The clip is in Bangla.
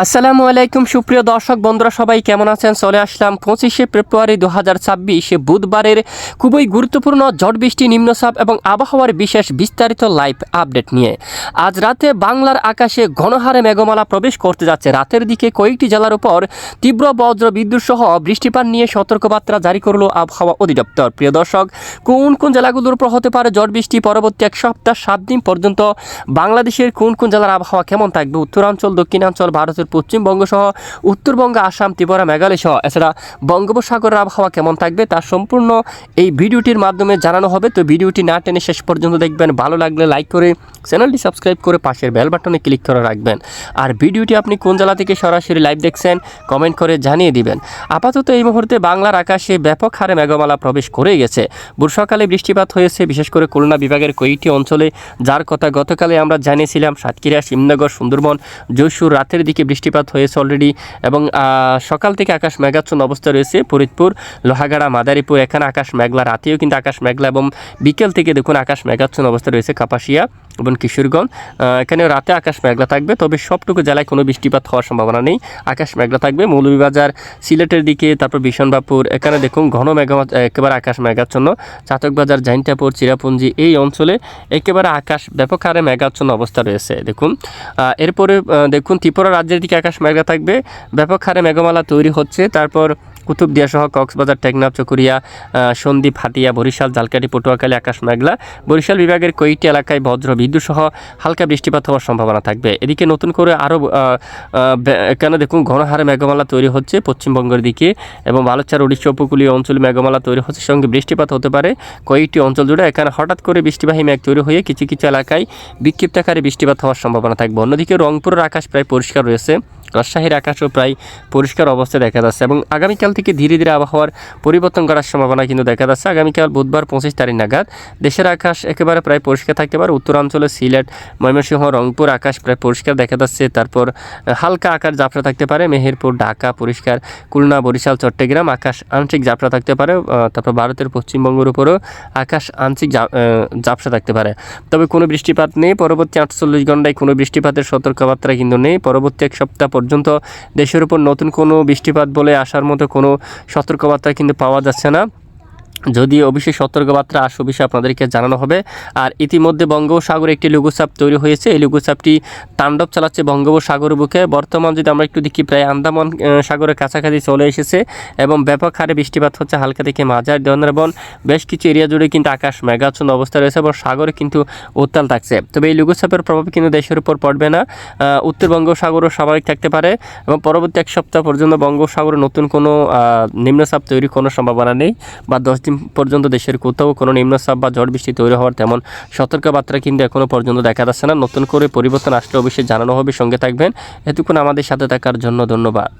আসসালামু আলাইকুম সুপ্রিয় দর্শক বন্ধুরা, সবাই কেমন আছেন? চলে আসলাম 25শে ফেব্রুয়ারি 2026 বুধবারের খুবই গুরুত্বপূর্ণ ঝড় বৃষ্টি, নিম্নচাপ এবং আবহাওয়ার বিশেষ বিস্তারিত লাইভ আপডেট নিয়ে। আজ রাতে বাংলার আকাশে ঘনহারে মেঘমালা প্রবেশ করতে যাচ্ছে। রাতের দিকে কয়েকটি জেলার উপর তীব্র বজ্র বিদ্যুৎ সহ বৃষ্টিপাত নিয়ে সতর্কবার্তা জারি করলো আবহাওয়া অধিদপ্তর। প্রিয় দর্শক, কোন কোন জেলাগুলোর উপর হতে পারে ঝড় বৃষ্টি? পরবর্তী এক সপ্তাহ 7 দিন পর্যন্ত বাংলাদেশের কোন কোন জেলার আবহাওয়া কেমন থাকবে? উত্তরাঞ্চল, দক্ষিণাঞ্চল, ভারতের পশ্চিমবঙ্গ সহ উত্তরবঙ্গ, আসাম, ত্রিপুরা, মেঘালয় সহ এছাড়া বঙ্গোপসাগরের আবহাওয়া কেমন থাকবে তার সম্পূর্ণ এই ভিডিওটির মাধ্যমে জানানো হবে। তো ভিডিওটি না টেনে শেষ পর্যন্ত দেখবেন। ভালো লাগলে লাইক করে চ্যানেলটি সাবস্ক্রাইব করে পাশের বেল বাটনে ক্লিক করে রাখবেন। আর ভিডিওটি আপনি কোন জেলা থেকে সরাসরি লাইভ দেখছেন কমেন্ট করে জানিয়ে দিবেন। আপাতত এই মুহূর্তে বাংলার আকাশে ব্যাপক হারে মেঘমালা প্রবেশ করে গেছে। ভোর সকালে বৃষ্টিপাত হয়েছে, বিশেষ করে খুলনা বিভাগের কয়েকটি অঞ্চলে, যার কথা গতকালে আমরা জানিয়েছিলাম। সাতক্ষীরা, শিবনগর, সুন্দরবন, যশোর রাতের দিকে বৃষ্টিপাত হয়েছে অলরেডি এবং সকাল থেকে আকাশ মেঘাচ্ছন্ন অবস্থা রয়েছে। ফরিদপুর, লোহাগাড়া, মাদারীপুর এখানে আকাশ মেঘলা, রাতেও কিন্তু আকাশ মেঘলা এবং বিকেল থেকে দেখুন আকাশ মেঘাচ্ছন্ন অবস্থা রয়েছে। কাপাসিয়া এবং কিশোরগঞ্জ এখানেও রাতে আকাশ মেঘলা থাকবে, তবে সবটুকু জেলায় কোনো বৃষ্টিপাত হওয়ার সম্ভাবনা নেই। আকাশ মেঘলা থাকবে। মৌলভীবাজার, সিলেটের দিকে, তারপর বিশনবাপুর এখানে দেখুন ঘন একেবারে আকাশ মেঘাচ্ছন্ন। চাতকবাজার, জাইন্টাপুর, চিরাপুঞ্জি এই অঞ্চলে একেবারে আকাশ ব্যাপক হারে মেঘাচ্ছন্ন অবস্থা রয়েছে। দেখুন এরপরে দেখুন ত্রিপুরা রাজ্যের দিকে আকাশ মেঘলা থাকবে, ব্যাপক হারে মেঘমালা তৈরি হচ্ছে। তারপর কুতুবদিয়া সহ কক্সবাজার, টেকনাফ, চকুরিয়া, সন্দ্বীপ, হাতিয়া, বরিশাল, ঝালকাঠি, পটুয়াখালী আকাশ মেঘলা। বরিশাল বিভাগের কয়েকটি এলাকায় বজ্র বিদ্যুৎ সহ হালকা বৃষ্টিপাত হওয়ার সম্ভাবনা থাকবে। এদিকে নতুন করে আরও এখানে দেখুন ঘন হারে মেঘমালা তৈরি হচ্ছে পশ্চিমবঙ্গের দিকে এবং বালুচর, উড়িষ্যা উপকূলীয় অঞ্চলে মেঘমালা তৈরি হচ্ছে, সঙ্গে বৃষ্টিপাত হতে পারে কয়েকটি অঞ্চল জুড়ে। এখানে হঠাৎ করে বৃষ্টিবাহী মেঘ তৈরি হয়ে কিছু কিছু এলাকায় বিক্ষিপ্ত আকারে বৃষ্টিপাত হওয়ার সম্ভাবনা থাকবে। অন্যদিকে রংপুরের আকাশ প্রায় পরিষ্কার রয়েছে, রাজশাহীর আকাশও প্রায় পরিষ্কার অবস্থায় দেখা যাচ্ছে এবং আগামীকাল থেকে ধীরে ধীরে আবহাওয়ার পরিবর্তন করার সম্ভাবনা কিন্তু দেখা যাচ্ছে। আগামীকাল বুধবার 25 তারিখ নাগাদ দেশের আকাশ একেবারে প্রায় পরিষ্কার থাকতে পারে। উত্তরাঞ্চলে সিলেট, ময়মনসিংহ, রংপুর আকাশ প্রায় পরিষ্কার দেখা যাচ্ছে। তারপর হালকা আকাশ ঝাপসা থাকতে পারে। মেহেরপুর, ঢাকা পরিষ্কার। খুলনা, বরিশাল, চট্টগ্রাম আকাশ আংশিক ঝাপসা থাকতে পারে। তারপর ভারতের পশ্চিমবঙ্গের উপরও আকাশ আংশিক ঝাপসা থাকতে পারে, তবে কোনো বৃষ্টিপাত নেই। পরবর্তী 48 ঘন্টায় কোনো বৃষ্টিপাতের সতর্কবার্তা কিন্তু নেই। পরবর্তী এক সপ্তাহ পর্যন্ত দেশের উপর নতুন কোনো বৃষ্টিপাত বলে আসার মতো কোনো সতর্কবার্তা কিন্তু পাওয়া যাচ্ছে না। যদি অবশ্যই সতর্কবার্তা আসে অবশ্যই আপনাদেরকে জানানো হবে। আর ইতিমধ্যে বঙ্গোপসাগরে একটি লঘুচাপ তৈরি হয়েছে। এই লঘুচাপটি তাণ্ডব চালাচ্ছে বঙ্গোপসাগরের বুকে। বর্তমান যদি আমরা একটু দেখি প্রায় আন্দামান সাগরের কাছাকাছি চলে এসেছে এবং ব্যাপক হারে বৃষ্টিপাত হচ্ছে। হালকা থেকে মাঝারি ধরনের এবং বেশ কিছু এরিয়া জুড়ে কিন্তু আকাশ মেঘাচ্ছন্ন অবস্থা রয়েছে এবং সাগরে কিন্তু উত্তাল থাকছে। তবে এই লঘুচাপের প্রভাব কিন্তু দেশের উপর পড়বে না। উত্তর বঙ্গোপসাগরও স্বাভাবিক থাকতে পারে এবং পরবর্তী এক সপ্তাহ পর্যন্ত বঙ্গোপসাগরে নতুন কোনো নিম্নচাপ তৈরির কোনো সম্ভাবনা নেই বা 10 দিন পর্যন্ত দেশের কোথাও কোনো নিম্নচাপ বা ঝড় বৃষ্টি তৈরি হওয়ার তেমন সতর্কবার্তা কিন্তু এখনও পর্যন্ত দেখা যাচ্ছে না। নতুন করে পরিবর্তন আসলে অবশ্যই জানানো হবে, সঙ্গে থাকবেন। এতক্ষণ আমাদের সাথে থাকার জন্য ধন্যবাদ।